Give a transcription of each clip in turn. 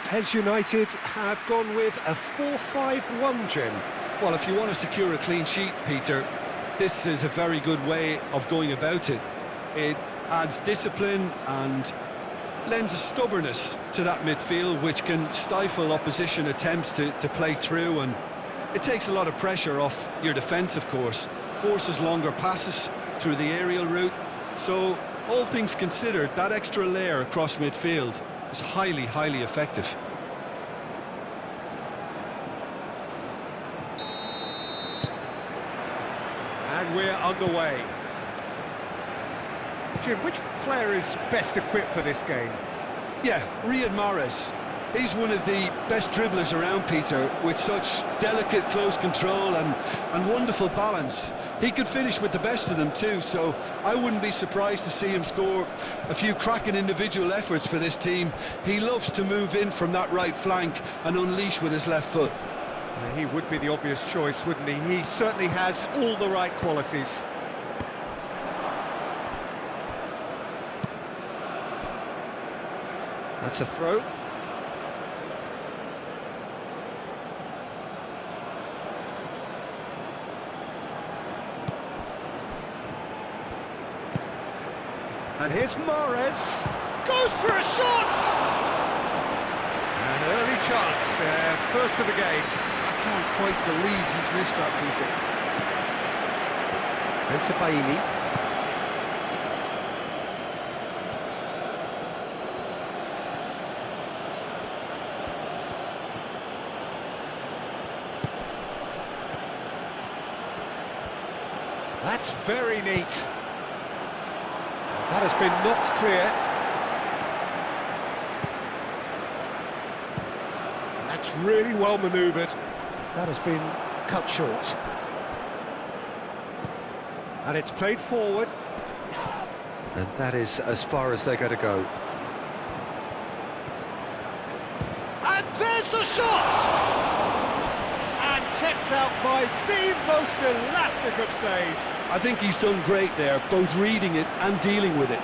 PES United have gone with a 4-5-1, Jim. Well, if you want to secure a clean sheet, Peter, this is a very good way of going about it. It adds discipline and lends a stubbornness to that midfield, which can stifle opposition attempts to play through, and it takes a lot of pressure off your defence, of course. Forces longer passes through the aerial route. So, all things considered, that extra layer across midfield is highly, highly effective. And we're underway. Jim, which player is best equipped for this game? Yeah, Riyad Mahrez. He's one of the best dribblers around, Peter, with such delicate, close control and wonderful balance. He could finish with the best of them too, so I wouldn't be surprised to see him score a few cracking individual efforts for this team. He loves to move in from that right flank and unleash with his left foot. He would be the obvious choice, wouldn't he? He certainly has all the right qualities. That's a throw. And here's Mahrez. Goes for a shot! An early chance there, first of the game. I can't quite believe he's missed that, Peter. And to Bailey. That's very neat. That has been knocked clear. And that's really well manoeuvred. That has been cut short. And it's played forward. And that is as far as they're going to go. And there's the shot! And kept out by the most elastic of saves. I think he's done great there, both reading it and dealing with it.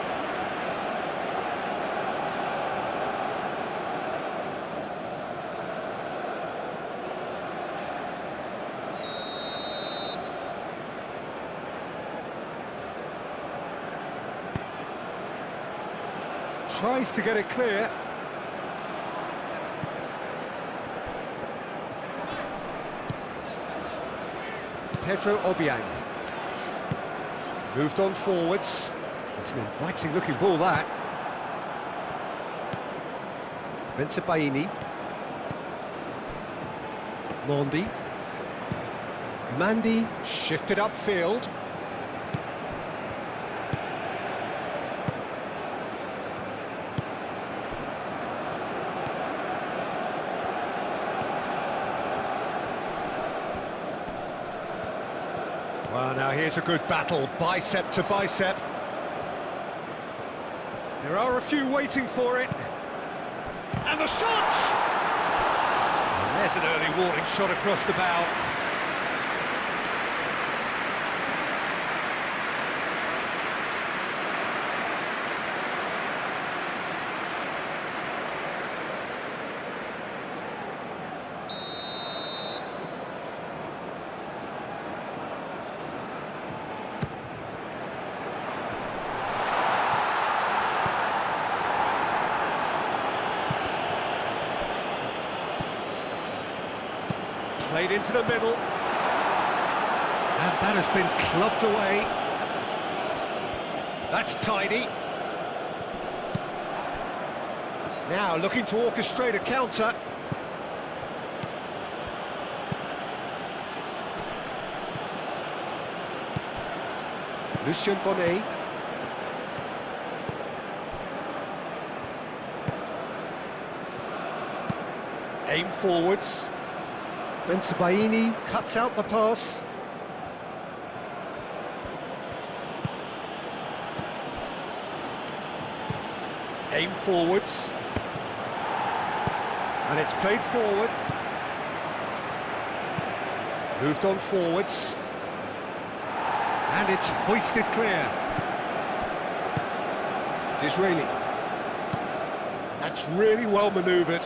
Tries to get it clear. Pedro Obiang. Moved on forwards. It's an inviting looking ball, that. Baini. Mondi. Mandy shifted upfield. Well, now here's a good battle, bicep to bicep. There are a few waiting for it. And the shot! And there's an early warning shot across the bow. Played into the middle. And that has been clubbed away. That's tidy. Now looking to orchestrate a counter. Lucien Bonnet. Aim forwards. Baini cuts out the pass. Aim forwards. And it's played forward. Moved on forwards. And it's hoisted clear. Disraeli. That's really well manoeuvred.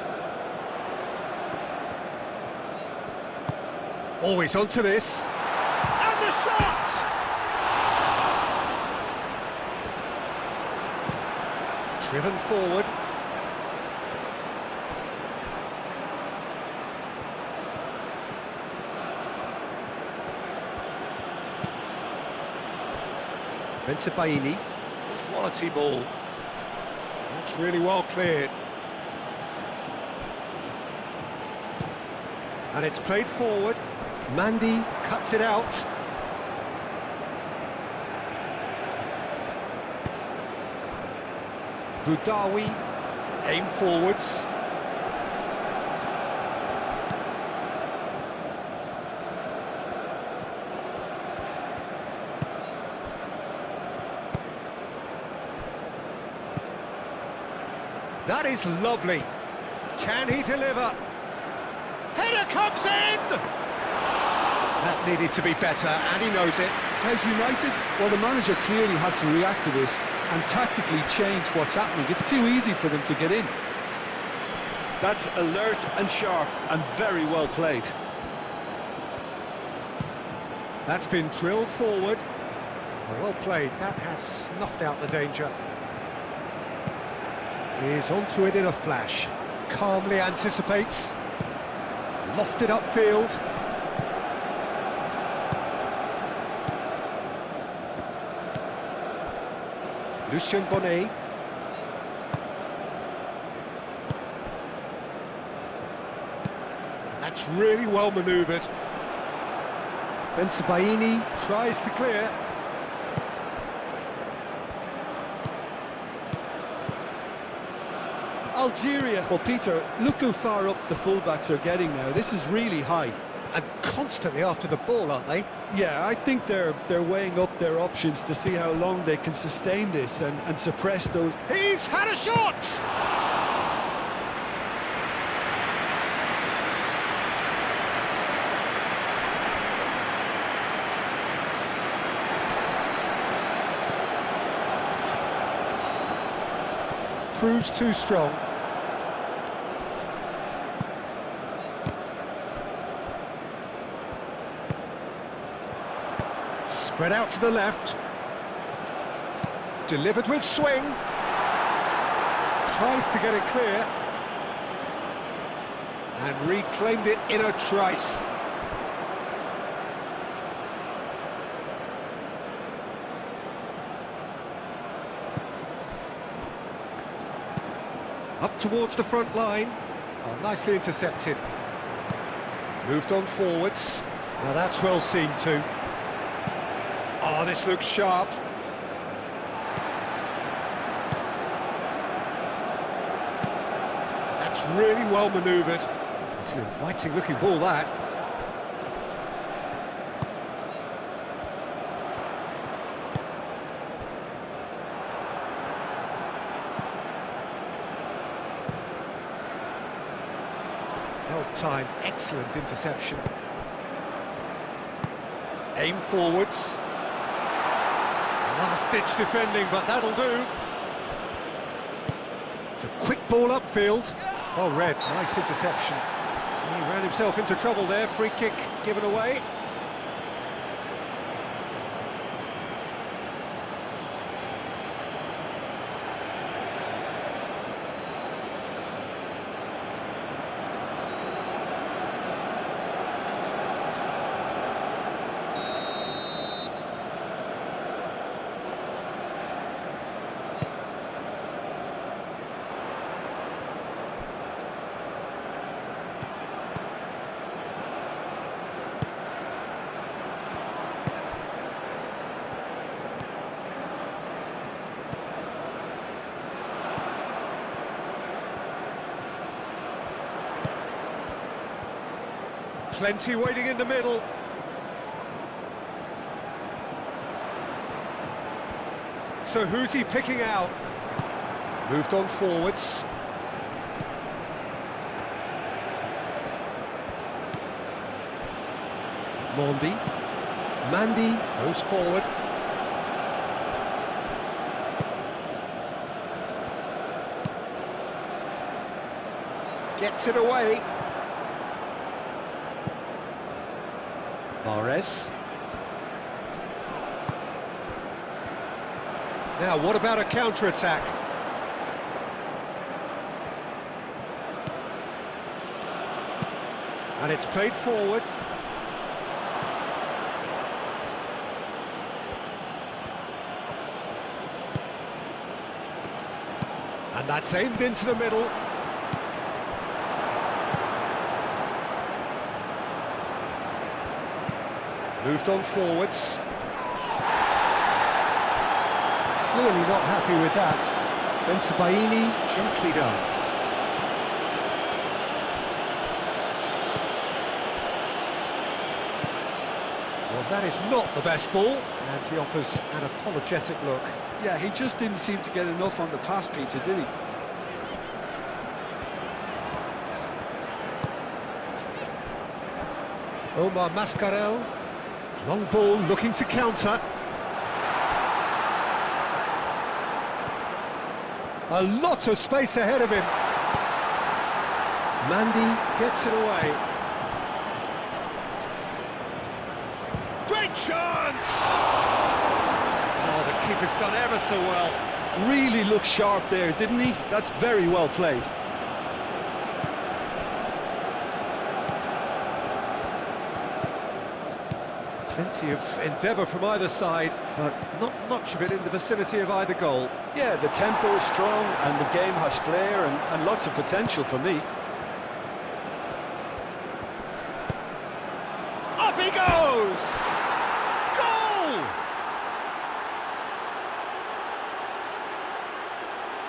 Always onto this. And the shot! Driven forward. Bentebaini. Quality ball. That's really well cleared. And it's played forward. Mandy cuts it out. Budawi, aim forwards. That is lovely. Can he deliver? Header comes in! That needed to be better, and he knows it. How's United? Well, the manager clearly has to react to this and tactically change what's happening. It's too easy for them to get in. That's alert and sharp and very well played. That's been drilled forward. Well played. That has snuffed out the danger. He's onto it in a flash. Calmly anticipates. Lofted upfield. Lucien Bonnet. And that's really well manoeuvred. Bentebaini tries to clear. Algeria. Well, Peter, look how far up the fullbacks are getting now. This is really high. And constantly after the ball, aren't they? Yeah, I think they're weighing up their options to see how long they can sustain this and suppress those. He's had a shot! Proves too strong. Spread out to the left. Delivered with swing. Tries to get it clear. And reclaimed it in a trice. Up towards the front line. Oh, nicely intercepted. Moved on forwards. Now that's well seen too. Oh, this looks sharp. That's really well manoeuvred. It's an inviting looking ball, that. Well timed, excellent interception. Aim forwards. Last-ditch defending, but that'll do. It's a quick ball upfield. Oh, Red, nice interception. He ran himself into trouble there. Free kick given away. Plenty waiting in the middle. So who's he picking out? Moved on forwards. Mondi. Mandy goes forward. Gets it away. Mahrez. Now, what about a counter-attack? And it's played forward. And that's aimed into the middle. Moved on forwards. Clearly not happy with that. Bensebaini, gently done. Well, that is not the best ball, and he offers an apologetic look. Yeah, he just didn't seem to get enough on the pass, Peter, did he? Omar Mascarell. Long ball looking to counter. A lot of space ahead of him. Mandy gets it away. Great chance! Oh, the keeper's done ever so well. Really looked sharp there, didn't he? That's very well played. Plenty of endeavour from either side, but not much of it in the vicinity of either goal. Yeah, the tempo is strong and the game has flair and lots of potential for me. Up he goes! Goal!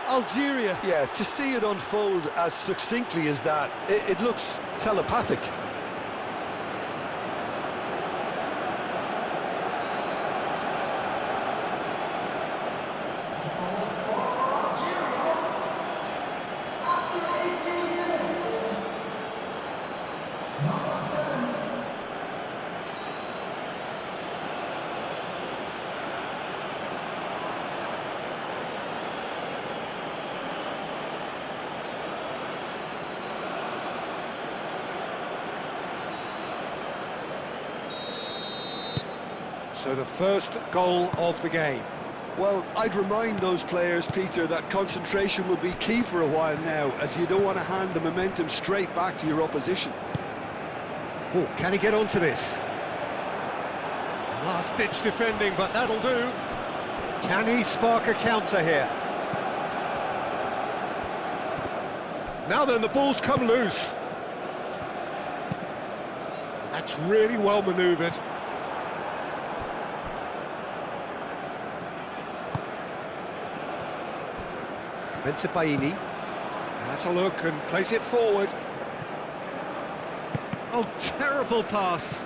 Algeria, yeah, to see it unfold as succinctly as that, it looks telepathic. So the first goal of the game. Well, I'd remind those players, Peter, that concentration will be key for a while now, as you don't want to hand the momentum straight back to your opposition. Oh, can he get onto this? Last-ditch defending, but that'll do. Can he spark a counter here? Now then, the ball's come loose. That's really well manoeuvred. Bensebaini has a look and plays it forward. Oh, terrible pass.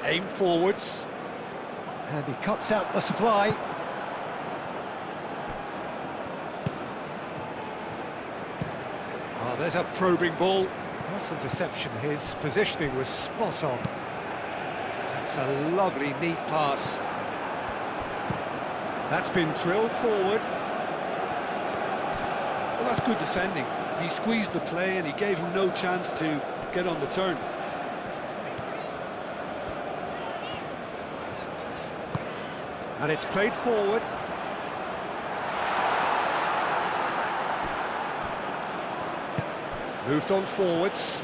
Aim forwards. And he cuts out the supply. Oh, there's a probing ball. Pass interception, his positioning was spot on. That's a lovely, neat pass. That's been drilled forward. Well, that's good defending. He squeezed the play and he gave him no chance to get on the turn. And it's played forward. Moved on forwards.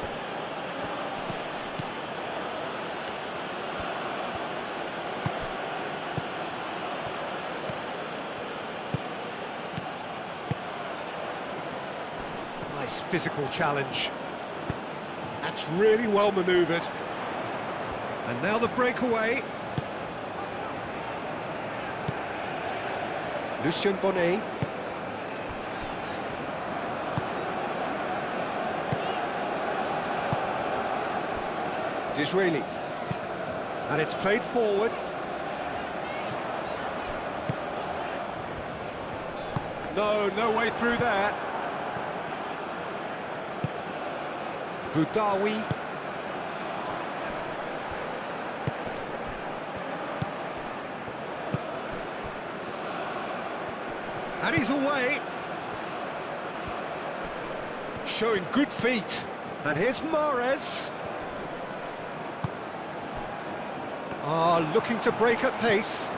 Nice physical challenge. That's really well manoeuvred. And now the breakaway. Lucien Bonnet. Disraeli. And it's played forward. No way through there. Boudaoui. And he's away. Showing good feet. And here's Mahrez. Looking to break at pace.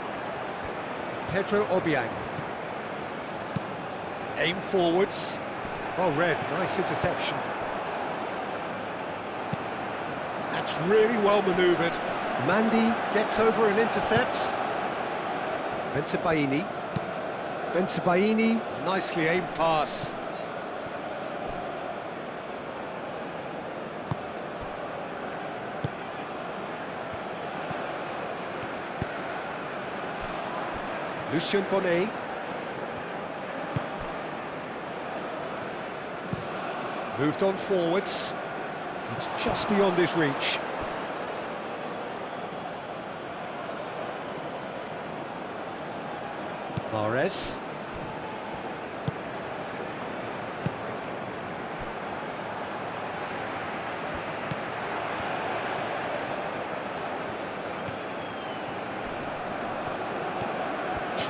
Pedro Obiang. Aim forwards. Well read, nice interception. That's really well manoeuvred. Mandy gets over and intercepts. Bensebaini. Bensebaini, nicely aimed pass. Lucien Bonnet. Moved on forwards. It's just beyond his reach. Mahrez.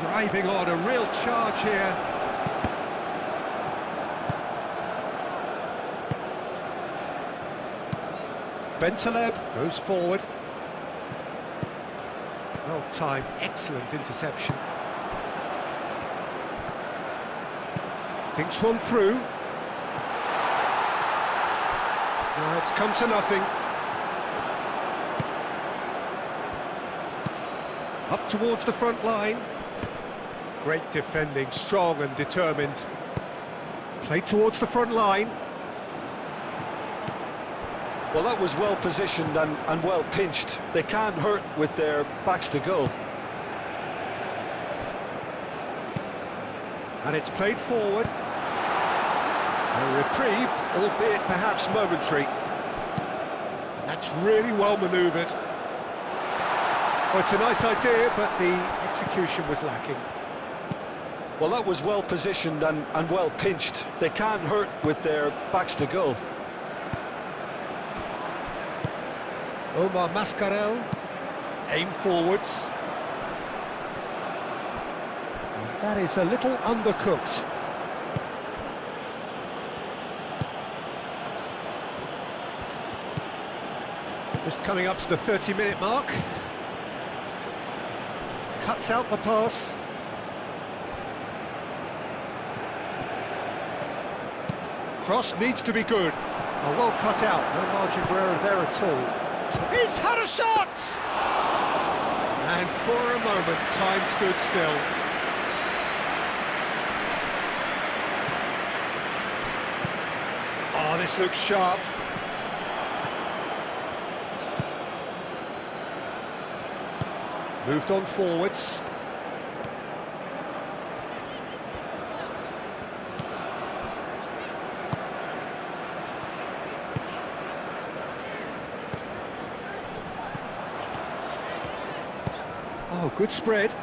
Driving on, a real charge here. Bentaleb goes forward. Well timed, excellent interception. Thinks one through. Now it's come to nothing. Up towards the front line. Great defending, strong and determined. Play towards the front line. Well, that was well positioned and well pinched. They can't hurt with their backs to goal. And it's played forward. A reprieve, albeit perhaps momentary. And that's really well manoeuvred. Well, it's a nice idea, but the execution was lacking. Well, that was well positioned and well pinched. They can't hurt with their backs to goal. Omar Mascarell, aim forwards. And that is a little undercooked. Just coming up to the 30-minute mark. Cuts out the pass. Cross needs to be good. Oh, well cut out, no margin for error there at all. He's had a shot! And for a moment, time stood still. Oh, this looks sharp. Moved on forwards. Oh, good spread.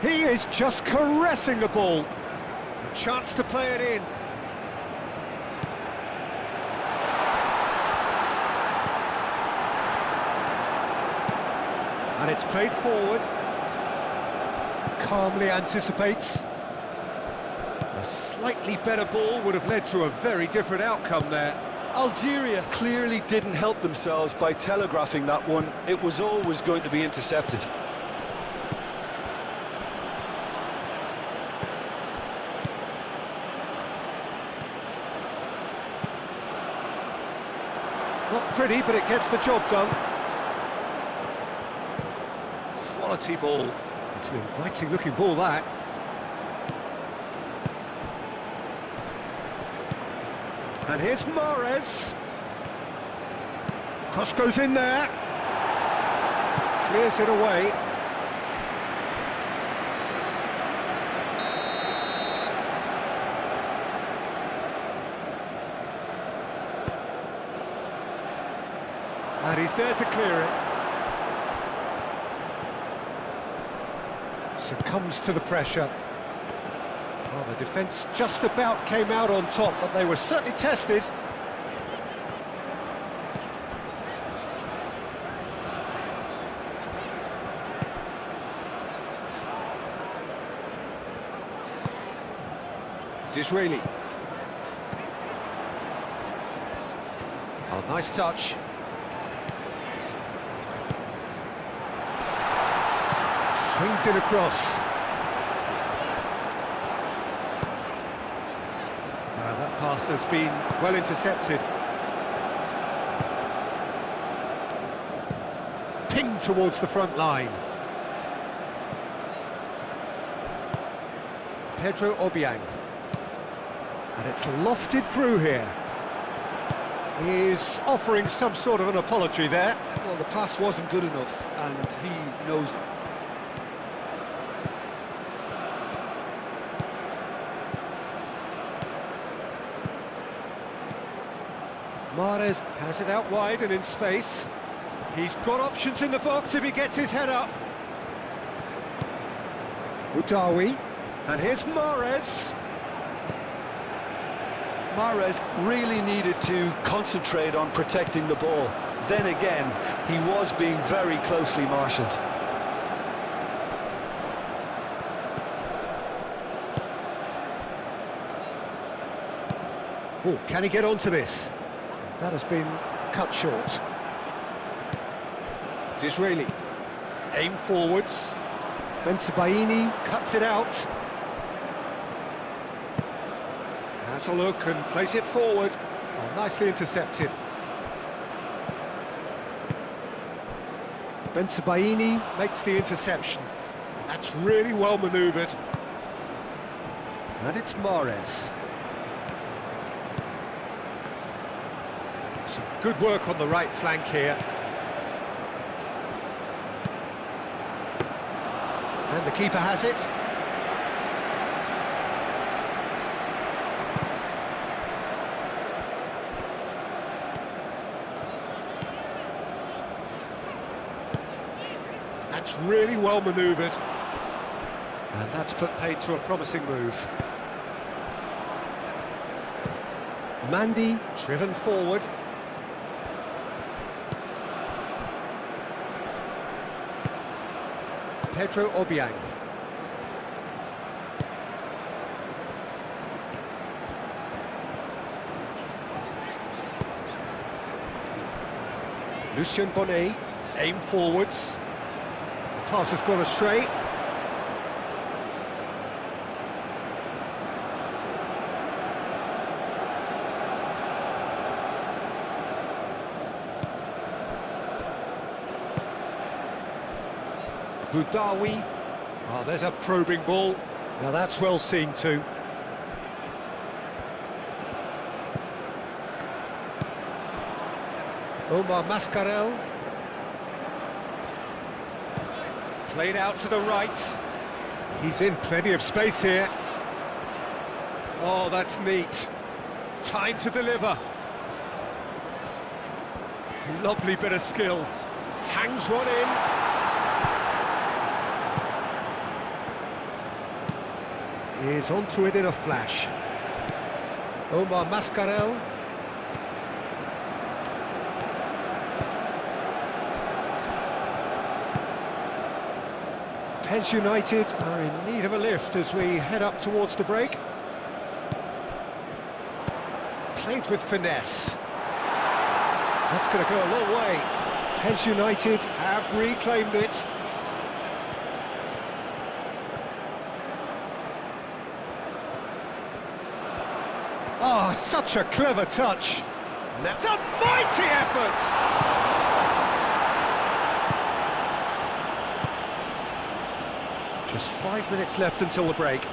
He is just caressing the ball. A chance to play it in. And it's played forward. Calmly anticipates. A slightly better ball would have led to a very different outcome there. Algeria clearly didn't help themselves by telegraphing that one. It was always going to be intercepted. Not pretty, but it gets the job done. Quality ball. It's an inviting-looking ball, that. And here's Mahrez. Cross goes in there. Clears it away. And he's there to clear it. Succumbs to the pressure. Well, the defence just about came out on top, but they were certainly tested. Disraeli. Nice touch. Swings it across. That pass has been well intercepted. Pinged towards the front line. Pedro Obiang. And it's lofted through here. He's offering some sort of an apology there. Well, the pass wasn't good enough, and he knows it. Mahrez has it out wide and in space. He's got options in the box if he gets his head up. Boudaoui, and here's Mahrez. Mahrez really needed to concentrate on protecting the ball. Then again, he was being very closely marshalled. Oh, can he get onto this? That has been cut short. Disraeli, aim forwards. Bensebaini cuts it out. Has a look and plays it forward. Oh, nicely intercepted. Bensebaini makes the interception. That's really well manoeuvred. And it's Mahrez. Some good work on the right flank here. And the keeper has it. That's really well manoeuvred. And that's put paid to a promising move. Mandy driven forward. Pedro Obiang. Lucien Bonnet, aim forwards. The pass has gone astray. Boudaoui. Oh, there's a probing ball. Now that's well seen too. Omar Mascarell. Played out to the right. He's in plenty of space here. Oh, that's neat. Time to deliver. Lovely bit of skill. Hangs one in. Is onto it in a flash. Omar Mascarell. PES United are in need of a lift as we head up towards the break. Played with finesse. That's going to go a long way. PES United have reclaimed it. Oh, such a clever touch. And that's a mighty effort! Just 5 minutes left until the break.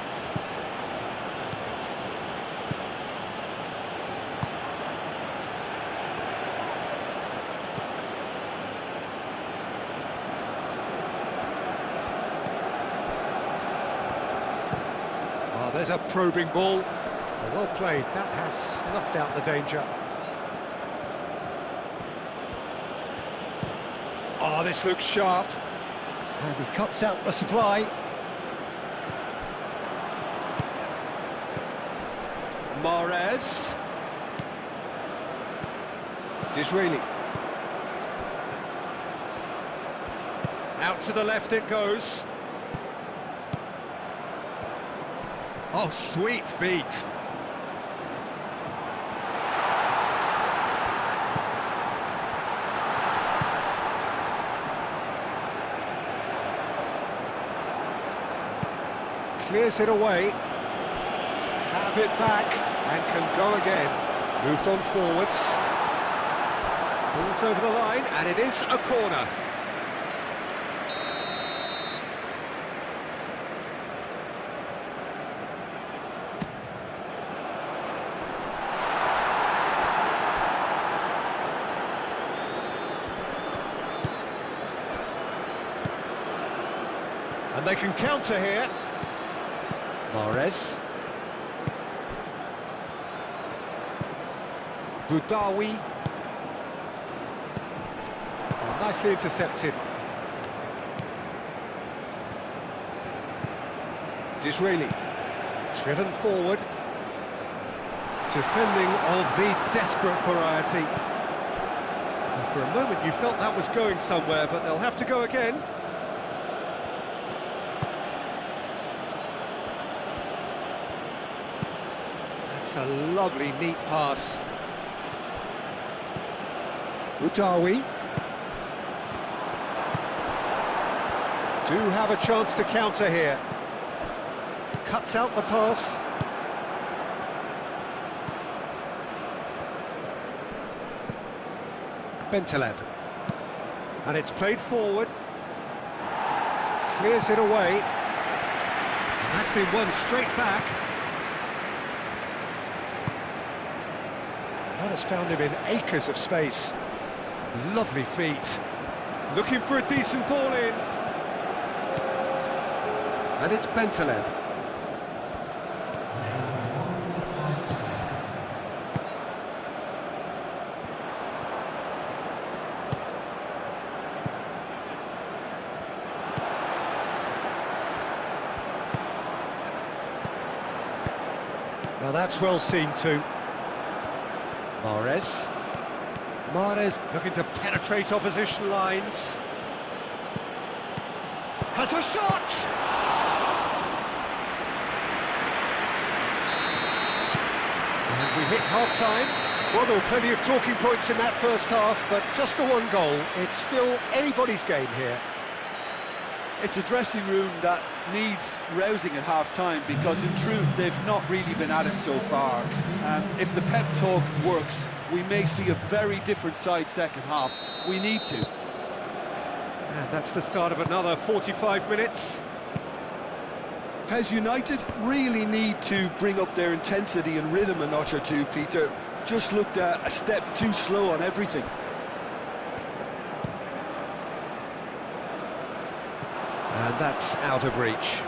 Oh, there's a probing ball. Well played, that has snuffed out the danger. Oh, this looks sharp. And he cuts out the supply. Mahrez. Disraeli. Out to the left it goes. Oh, sweet feet. Clears it away. Have it back and can go again. Moved on forwards. Pulls over the line, and it is a corner. And they can counter here. Mahrez. Boudaoui. Oh, nicely intercepted. Disraeli. Driven forward. Defending of the desperate variety. And for a moment you felt that was going somewhere, but they'll have to go again. That's a lovely, neat pass. Boudaoui. Do have a chance to counter here. Cuts out the pass. Bentaleb. And it's played forward. Clears it away. And that's been won straight back. That has found him in acres of space. Lovely feet. Looking for a decent ball in. And it's Bentaleb. Now that's well seen too. Mahrez. Mahrez looking to penetrate opposition lines. Has a shot! And we hit half-time. Well, there were plenty of talking points in that first half, but just the one goal. It's still anybody's game here. It's a dressing room that needs rousing at half-time because, in truth, they've not really been at it so far. If the pep talk works, we may see a very different side second half. We need to. And that's the start of another 45 minutes. PES United really need to bring up their intensity and rhythm a notch or two, Peter. Just looked a step too slow on everything. And that's out of reach.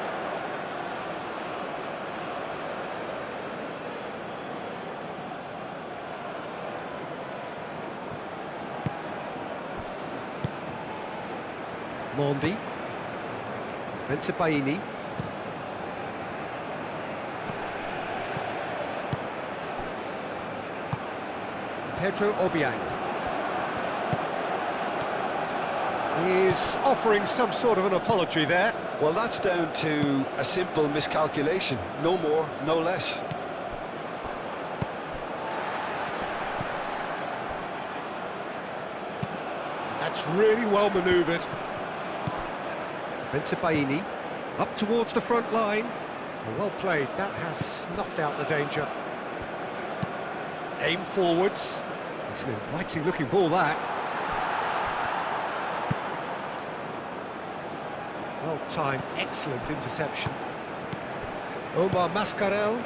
Mondi. Bensebaini. Pedro Obiang. He's offering some sort of an apology there. Well, that's down to a simple miscalculation. No more, no less. That's really well manoeuvred. Bensebaini up towards the front line. Well played. That has snuffed out the danger. Aim forwards. It's an inviting looking ball, that. Well timed, excellent interception. Omar Mascarell.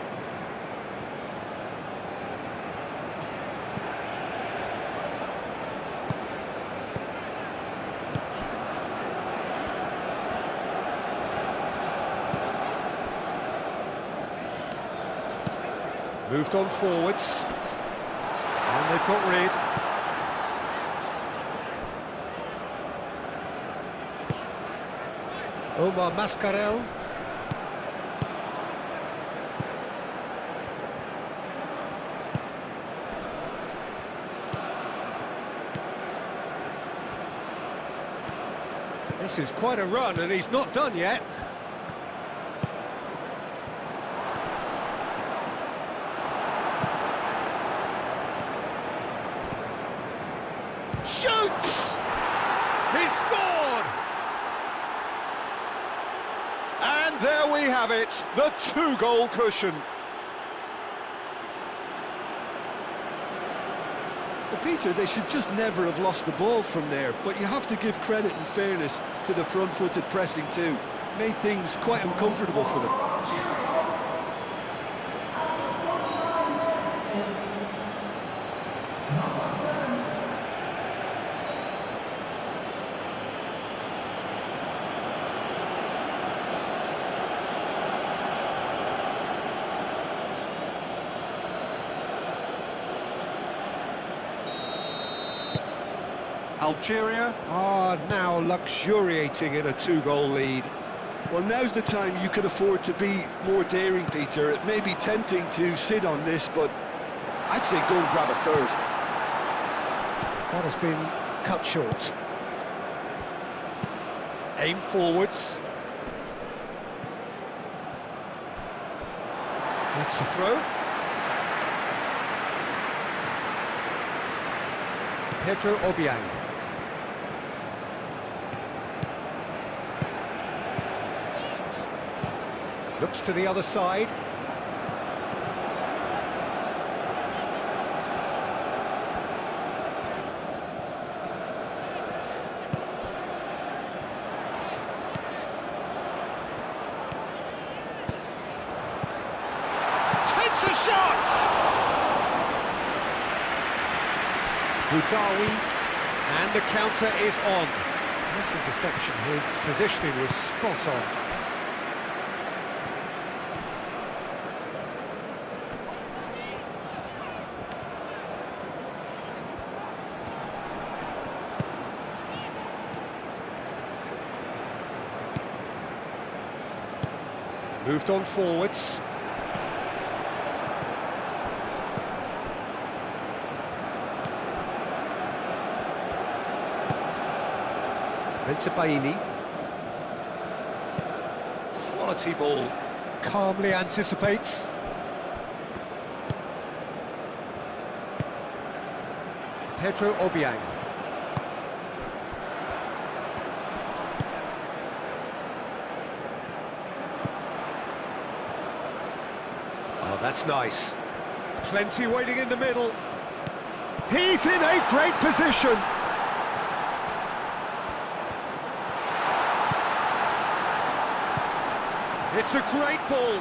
Moved on forwards. And they've got rid. Omar Mascarell. This is quite a run, and he's not done yet. Shoots! He scored! And there we have it, the 2-goal cushion. Well, Peter, they should just never have lost the ball from there, but you have to give credit and fairness to the front-footed pressing too. Made things quite uncomfortable for them. Algeria are now luxuriating in a 2-goal lead. Well, now's the time you can afford to be more daring, Peter. It may be tempting to sit on this, but I'd say go and grab a third. That has been cut short. Aim forwards. That's the throw. Pedro Obiang. Looks to the other side. Takes a shot! Boudaoui, and the counter is on. This interception, his positioning was spot on. Moved on forwards. Baini. Quality ball. Calmly anticipates. Pedro Obiang. Oh, that's nice. Plenty waiting in the middle. He's in a great position. It's a great ball.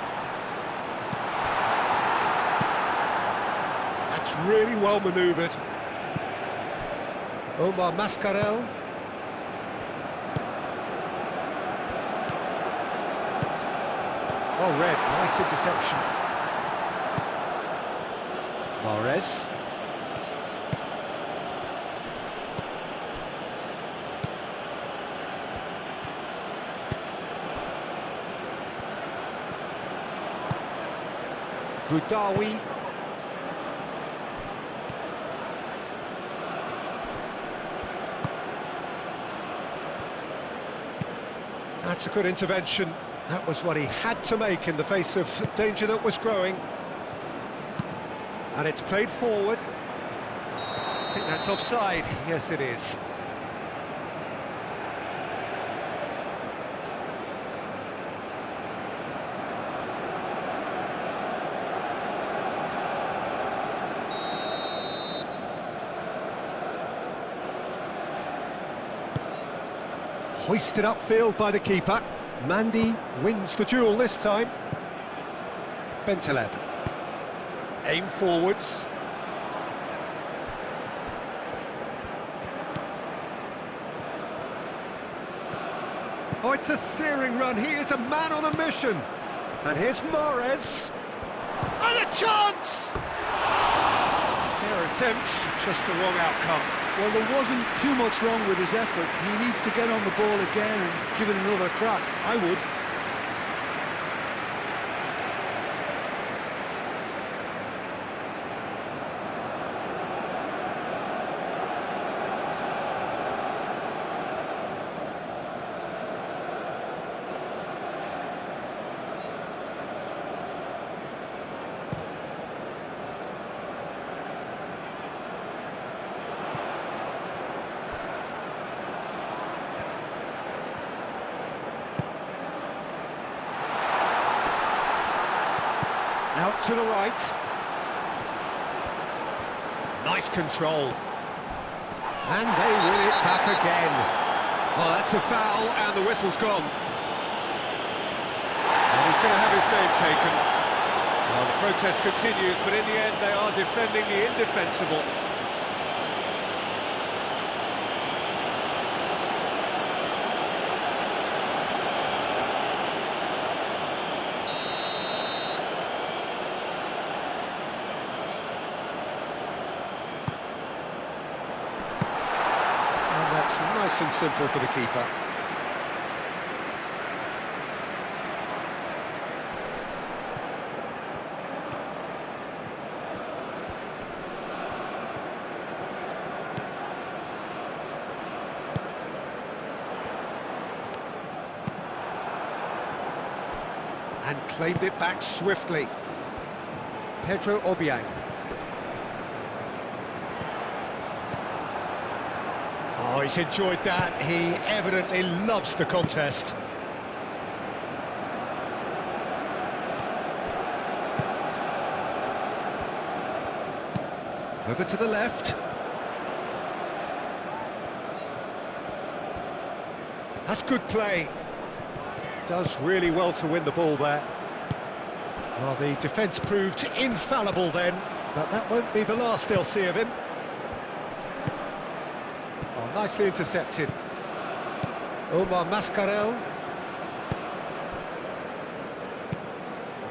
That's really well manoeuvred. Omar Mascarell. Well read, nice interception. Mahrez. Boudaoui. That's a good intervention. That was what he had to make in the face of danger that was growing. And it's played forward. I think that's offside. Yes, it is. Hoisted upfield by the keeper. Mandy wins the duel this time. Bentaleb. Aim forwards. Oh, it's a searing run. He is a man on a mission. And here's Mahrez. And a chance! Fair attempt, just the wrong outcome. Well, there wasn't too much wrong with his effort. He needs to get on the ball again and give it another crack. I would. Out to the right. Nice control. And they win it back again. Well, that's a foul, and the whistle's gone. And he's going to have his name taken. Well, the protest continues, but in the end, they are defending the indefensible. That's nice and simple for the keeper. And claimed it back swiftly. Pedro Obiang. Oh, he's enjoyed that. He evidently loves the contest. Over to the left. That's good play. Does really well to win the ball there. Well, the defence proved infallible then, but that won't be the last they'll see of him. Nicely intercepted. Omar Mascarell.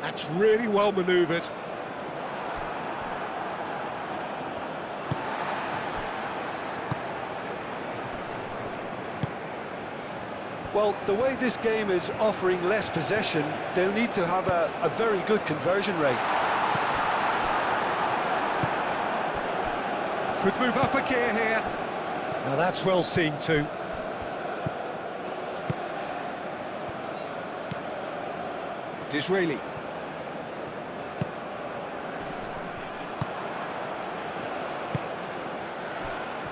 That's really well manoeuvred. Well, the way this game is offering less possession, they'll need to have a very good conversion rate. Could move up a gear here. Now that's well seen too. Disraeli.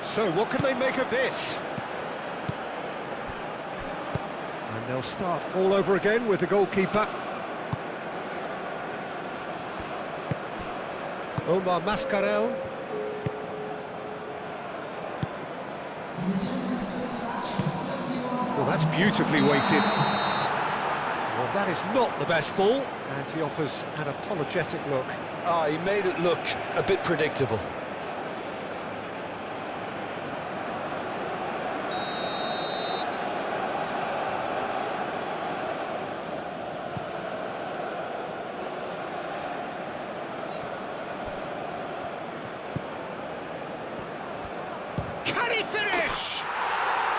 So what can they make of this? And they'll start all over again with the goalkeeper. Omar Mascarell. Well, that's beautifully weighted. Well, that is not the best ball, and he offers an apologetic look. Ah, he made it look a bit predictable. Can he finish?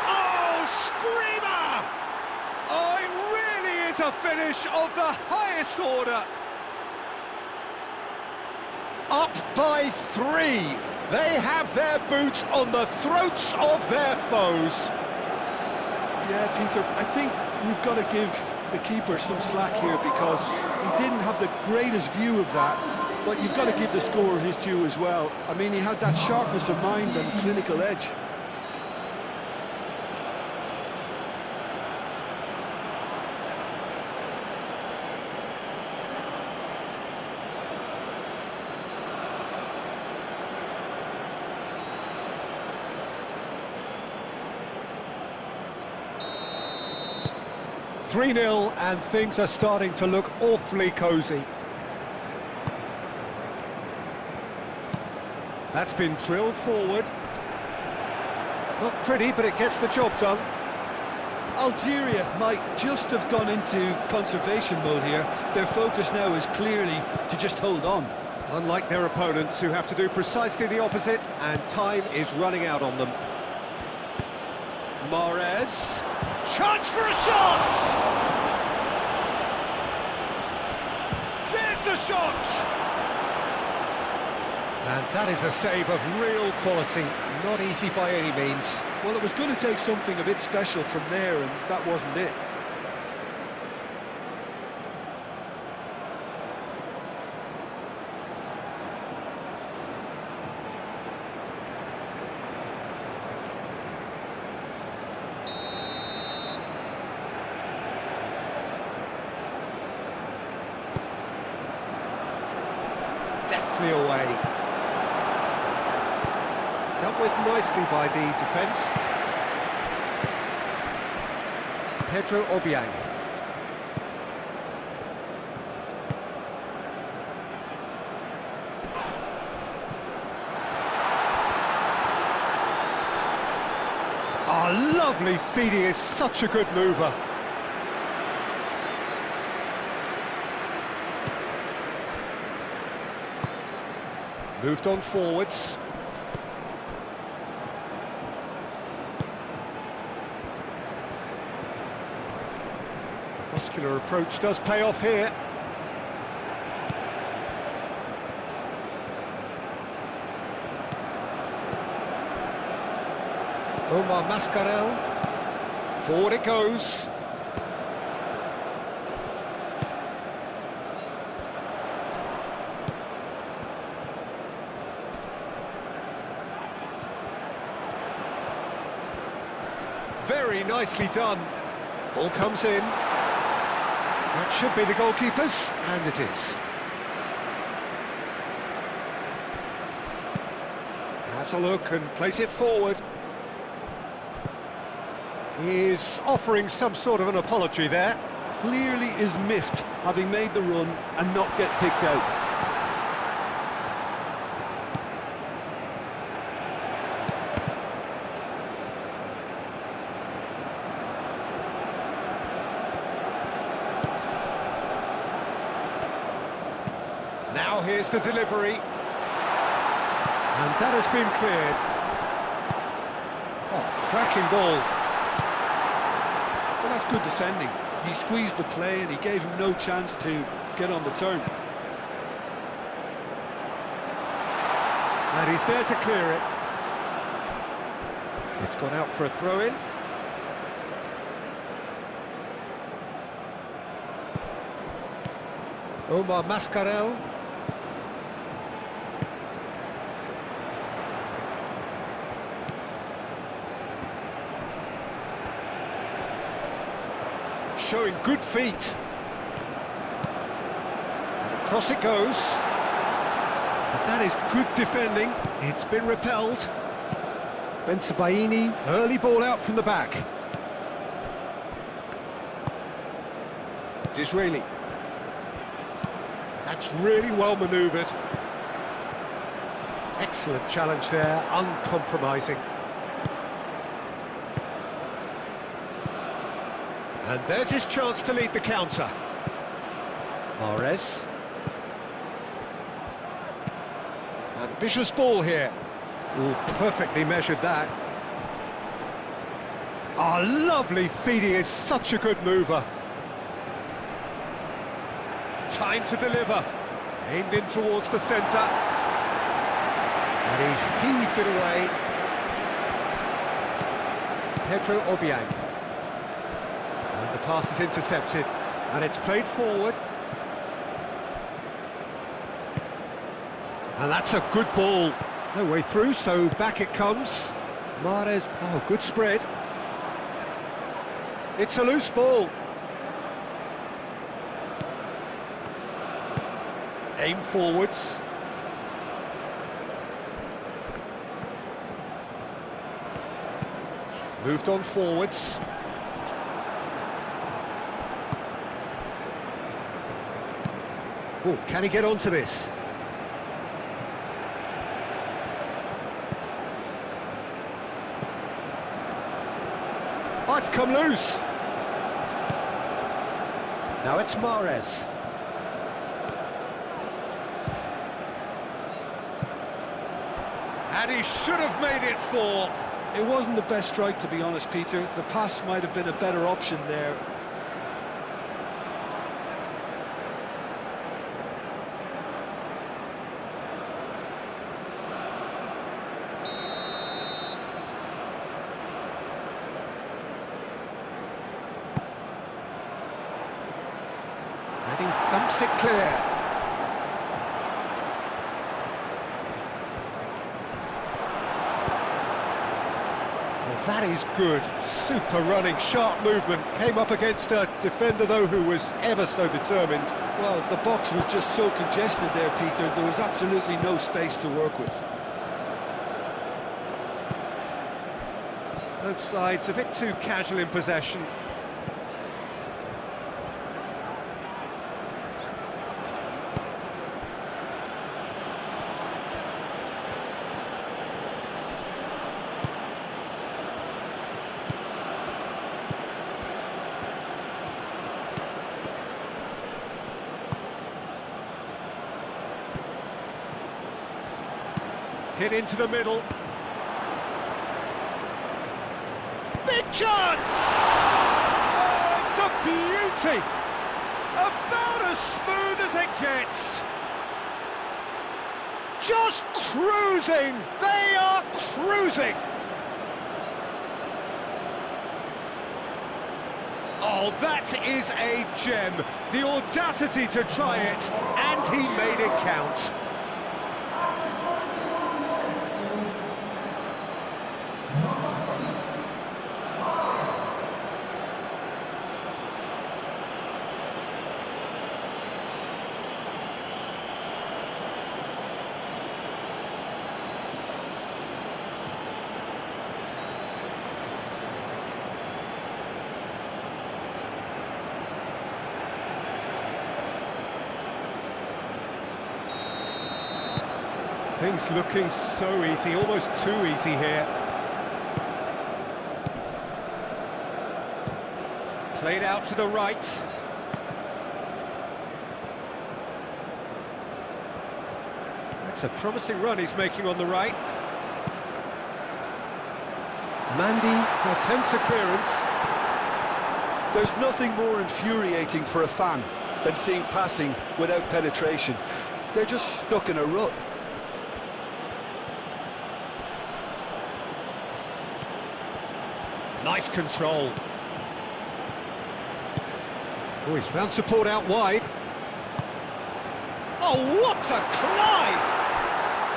Oh, screamer! Oh, it really is a finish of the highest order. Up by 3. They have their boots on the throats of their foes. Yeah, Peter, I think we've got to give the keeper some slack here because he didn't have the greatest view of that, but you've got to give the scorer his due as well. I mean, he had that sharpness of mind and clinical edge. (3-0) and things are starting to look awfully cosy. That's been drilled forward. Not pretty, but it gets the job done. Algeria might just have gone into conservation mode here. Their focus now is clearly to just hold on. Unlike their opponents, who have to do precisely the opposite, and time is running out on them. Mahrez. Chance for a shot! There's the shot! And that is a save of real quality, not easy by any means. Well, it was going to take something a bit special from there, and that wasn't it. deftly away. Dealt with nicely by the defence. Pedro Obiang. Oh, lovely feed, he is such a good mover. Moved on forwards. Muscular approach does pay off here. Omar Mascarell. Forward it goes. Very nicely done. Ball comes in. That should be the goalkeeper's, and it is. Has a look and plays it forward. He's offering some sort of an apology there. Clearly is miffed, having made the run and not get picked out. Now here's the delivery. And that has been cleared. Oh, cracking ball. Well, that's good defending. He squeezed the play and he gave him no chance to get on the turn. And he's there to clear it. It's gone out for a throw-in. Omar Mascarell. Showing good feet. Across it goes. But that is good defending. It's been repelled. Bensabaini, early ball out from the back. Disraeli. That's really well manoeuvred. Excellent challenge there, uncompromising. And there's his chance to lead the counter. Mahrez. Ambitious ball here. Oh, perfectly measured that. Oh, lovely feed, he is such a good mover. Time to deliver. Aimed in towards the centre. And he's heaved it away. Pedro Obiang. And the pass is intercepted. And it's played forward. And that's a good ball. No way through, so back it comes. Mahrez, oh, good spread. It's a loose ball. Aim forwards. Moved on forwards. Oh, can he get onto this? Oh, it's come loose. Now it's Mahrez. And he should have made it 4. It wasn't the best strike, to be honest, Peter. The pass might have been a better option there. And he thumps it clear. That is good. Super running, sharp movement. Came up against a defender, though, who was ever so determined. Well, the box was just so congested there, Peter. There was absolutely no space to work with. Both sides a bit too casual in possession. Hit into the middle. Big chance! Oh, it's a beauty! About as smooth as it gets. Just cruising! They are cruising! Oh, that is a gem. The audacity to try it, and he made it count. Things looking so easy, almost too easy here. Played out to the right. That's a promising run he's making on the right. Mandy attempts a clearance. There's nothing more infuriating for a fan than seeing passing without penetration. They're just stuck in a rut. Nice control. Oh, he's found support out wide. Oh, what a climb!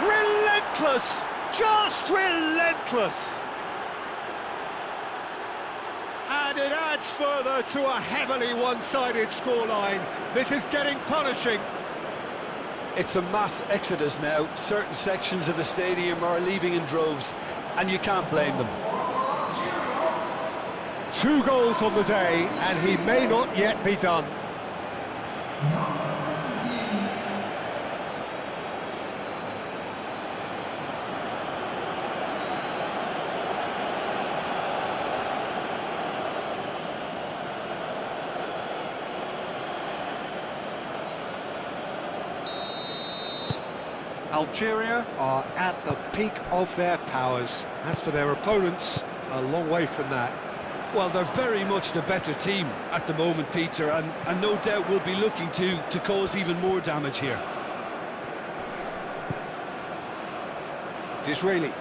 Relentless! Just relentless! And it adds further to a heavily one-sided scoreline. This is getting punishing. It's a mass exodus now. Certain sections of the stadium are leaving in droves, and you can't blame them. 2 goals on the day, and he may not yet be done. Algeria are at the peak of their powers. As for their opponents, a long way from that. Well, they're very much the better team at the moment, Peter, and no doubt will be looking to cause even more damage here. Disraeli.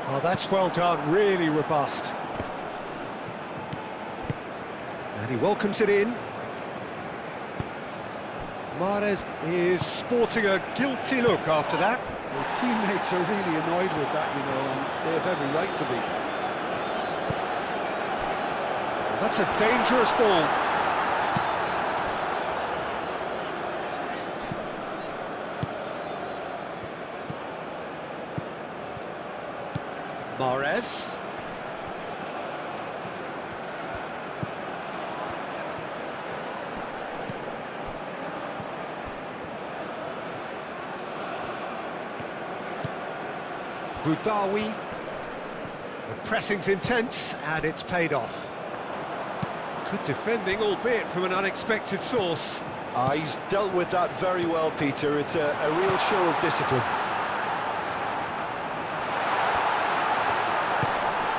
Oh, that's well done, really robust. And he welcomes it in. Mahrez is sporting a guilty look after that. His teammates are really annoyed with that, you know, and they have every right to be. That's a dangerous ball. Mahrez. Boudaoui. The pressing's intense, and it's paid off. Good defending, albeit from an unexpected source. He's dealt with that very well, Peter. It's a real show of discipline.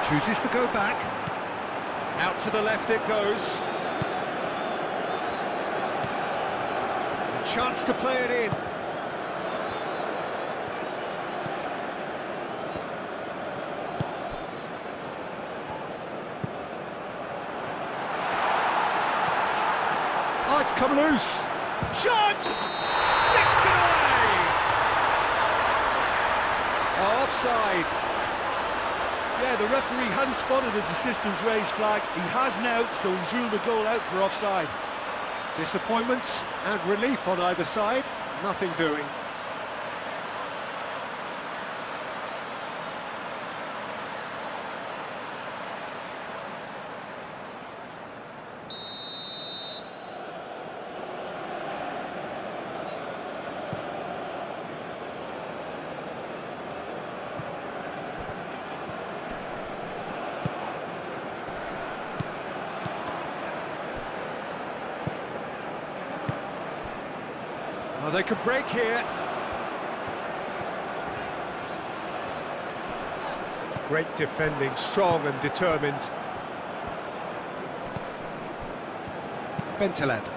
Chooses to go back. Out to the left it goes. A chance to play it in. Oh, it's come loose. Shot! Sticks it away! Offside. Yeah, the referee hadn't spotted his assistant's raised flag. He has now, so he's ruled the goal out for offside. Disappointment and relief on either side. Nothing doing. Well, they could break here. Great defending, strong and determined. Bentaleb,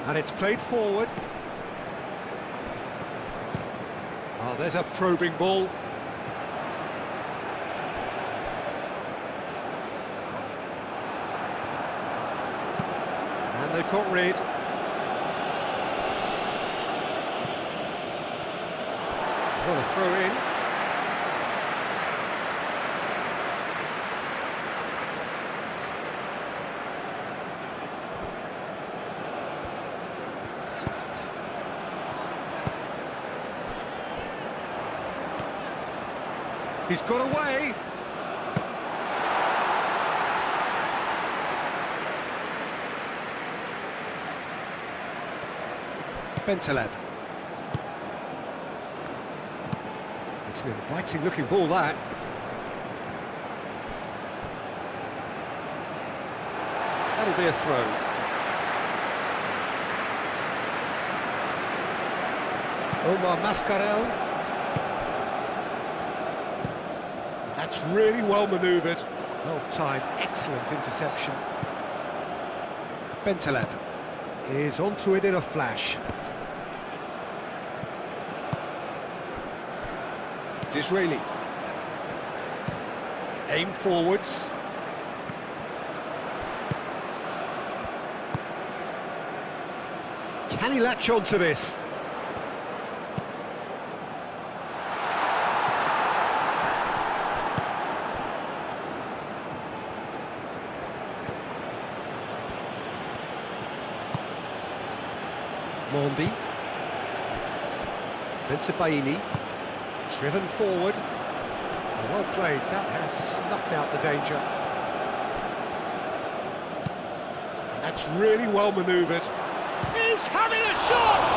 and it's played forward. Oh, there's a probing ball. And they've got rid. What a throw in. He's got away. Bentaleb. It's an inviting looking ball, that. That'll be a throw. Omar Mascarell. That's really well manoeuvred. Well timed, excellent interception. Bentaleb is onto it in a flash. Disraeli. Aim forwards. Can he latch on to this? Mondi. Bensebaini. Driven forward. Well played, that has snuffed out the danger. And that's really well manoeuvred. He's having a shot!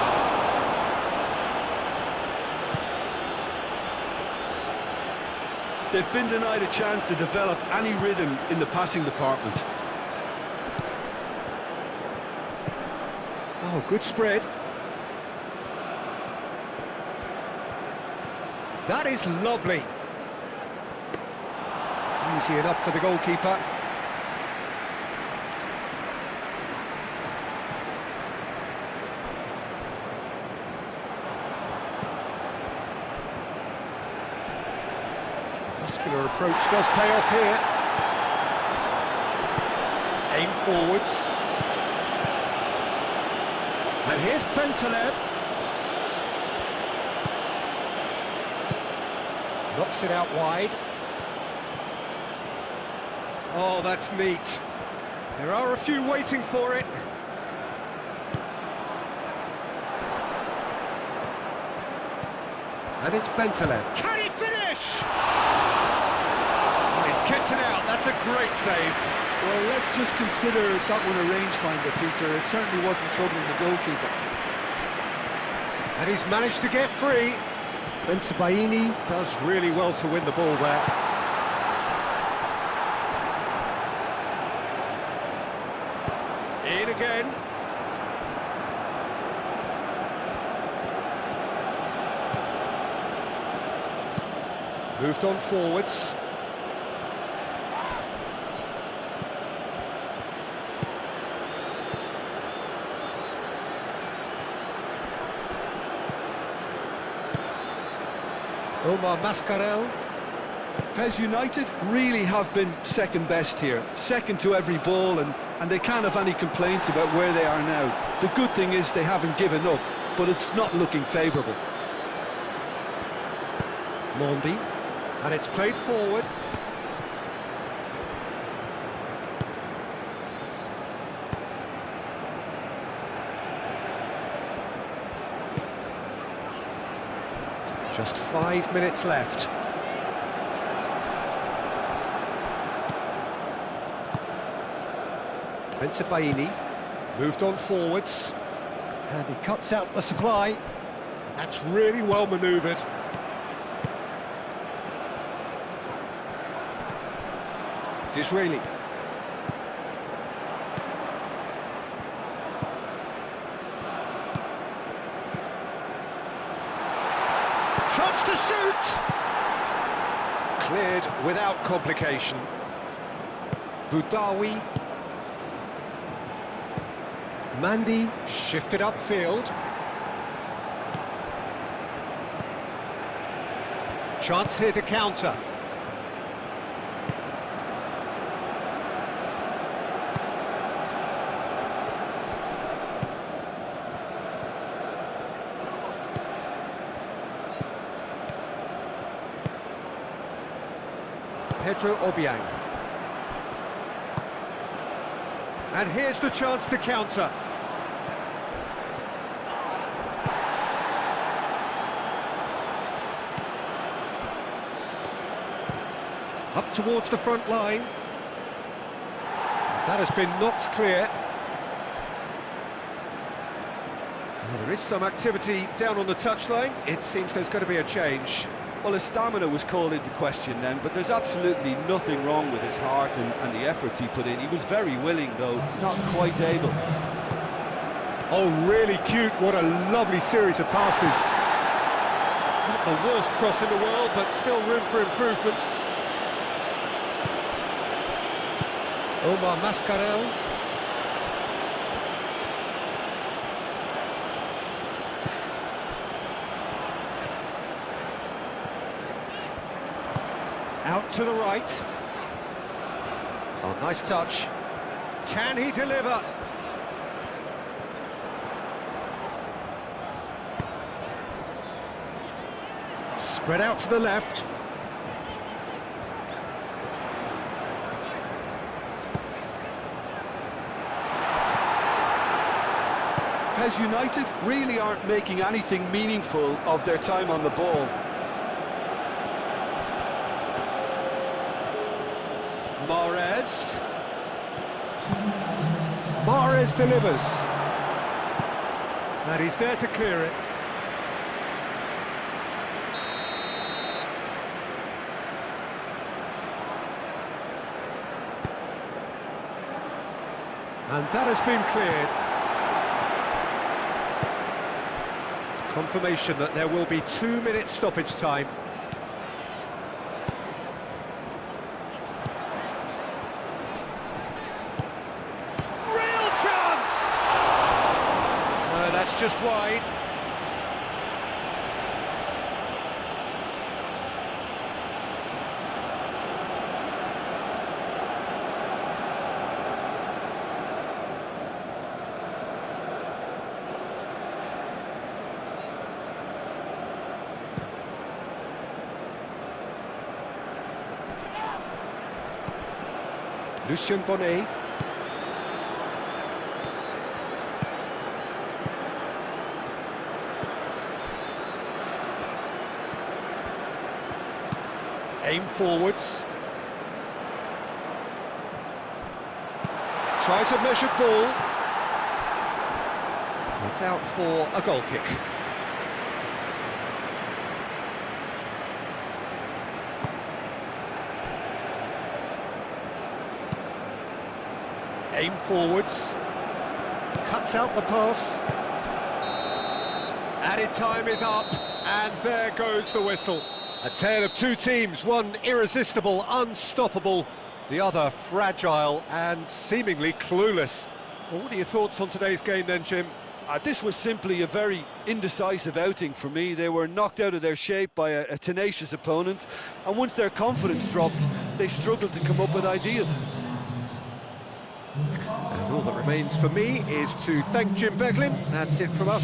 They've been denied a chance to develop any rhythm in the passing department. Oh, good spread. That is lovely. Easy enough for the goalkeeper. Muscular approach does pay off here. Aim forwards. And here's Bentaleb. Knocks it out wide. Oh, that's neat. There are a few waiting for it. And it's Bentaleb. Can he finish? Oh, he's kept it out. That's a great save. Well, let's just consider that one a rangefinder, Peter. It certainly wasn't troubling the goalkeeper. And he's managed to get free. Bensebaini does really well to win the ball there. In again. Moved on forwards. Omar Mascarell. PES United really have been second best here, second to every ball, and they can't have any complaints about where they are now. The good thing is they haven't given up, but it's not looking favourable. Mondi. And it's played forward. Just 5 minutes left. Baini moved on forwards. And he cuts out the supply. And that's really well manoeuvred. Disraeli. Chance to shoot! Cleared without complication. Boudaoui. Mandy shifted upfield. Chance here to counter. Pedro Obiang. And here's the chance to counter. Up towards the front line. That has been knocked clear. Well, there is some activity down on the touchline. It seems there's going to be a change. Well, his stamina was called into question then, but there's absolutely nothing wrong with his heart and the efforts he put in. He was very willing, though, not quite able. Oh, really cute. What a lovely series of passes. Not the worst cross in the world, but still room for improvement. Omar Mascarell. Out to the right. Oh, nice touch. Can he deliver? Spread out to the left. PES United really aren't making anything meaningful of their time on the ball. Mahrez delivers. And he's there to clear it. And that has been cleared. Confirmation that there will be 2 minutes stoppage time. Real chance! No, that's just wide. Lucien Bonnet. Aim forwards. Tries a measured ball. It's out for a goal kick. Aim forwards, cuts out the pass. Added time is up, and there goes the whistle. A tale of two teams, one irresistible, unstoppable, the other fragile and seemingly clueless. Well, what are your thoughts on today's game then, Jim? This was simply a very indecisive outing for me. They were knocked out of their shape by a tenacious opponent, and once their confidence dropped, they struggled to come up with ideas. And all that remains for me is to thank Jim Beglin. That's it from us.